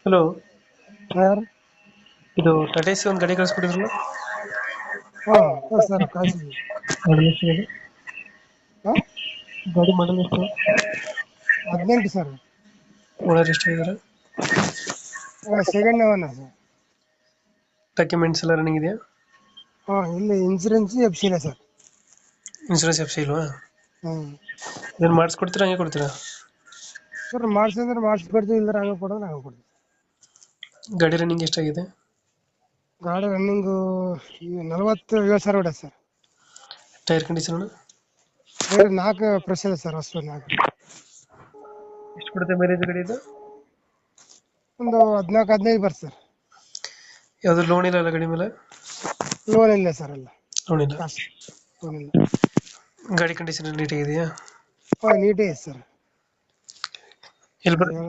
Hello. ಯಾರು? ಇದು Tata C ಒಂದು ಗಾಡಿ ಕಳಿಸ್ಕೊಟ್ಟಿದ್ರಲ್ಲ. ಹಾಂ ಸರ್ ಕಳಿಸಿದ್ವಿ. ಮಾಡಲ್ ಎಷ್ಟು ಗಾಡಿ? ಹಾಂ ಗಾಡಿ ಮಾಡಲ್ ಎಷ್ಟು? 18 ಸರ್. ಓನರ್ ಎಷ್ಟು ಇದ್ದಾರೆ? Second one sir. ಡಾಕ್ಯುಮೆಂಟ್ಸ್ ಎಲ್ಲ ರನ್ನಿಂಗ್ ಇದೆಯಾ? ಇಲ್ಲಿ ಇನ್ಸೂರೆನ್ಸ್ ಎಫ್ ಸಿ ಇಲ್ಲ ಸರ್. ಇನ್ಶೂರೆನ್ಸ್ ಎಫ್ ಸಿ ಇಲ್ವಾ? ಹ್ಞೂ ಏನು ಮಾಡಿಸ್ಕೊಡ್ತೀರಾ ಹಂಗೆ ಕೊಡ್ತೀರಾ? ಸರ್ ಮಾಡಿಸಿದ್ರೆ ಮಾಡಿಸ್ಕೊಡ್ತೀವಿ, ಇಲ್ಲದ್ರೆ ಹಂಗೆ ಕೊಡೋದು ಹಂಗೆ ಕೊಡ್ತೀವಿ. ಗಾಡಿ ರನ್ನಿಂಗ್ ಎಷ್ಟಾಗಿದೆ? ಗಾಡಿ ರನ್ನಿಂಗು 47,000 ಹೊಡೆ ಸರ್. Tyre condition? ಬೇರೆ 4 ಪ್ರೆಸ್ ಇದೆ ಸರ್, ಹೊಸ 4. ಎಷ್ಟು ಕೊಡುತ್ತೆ ಮೈಲೇಜ್ ಗಾಡಿ ಇದು? ಒಂದು 14-15 ಬರ್ತದೆ ಸರ್. ಯಾವುದು ಲೋನ್ ಇಲ್ಲ ಅಲ್ಲ ಗಾಡಿ ಮೇಲೆ? ಲೋನ್ ಇಲ್ಲ ಸರ್, ಎಲ್ಲ ಲೋನ್ ಇಲ್ಲ. ಕಾಸು ಲೋನ್ ಇಲ್ಲ. ಗಾಡಿ ಕಂಡೀಷನ್ ನೀಟಾಗಿದೆಯಾ? ನೀಟೇ ಇದೆ ಸರ್. ಎಲ್ಲಿ ಬರುತ್ತೆ?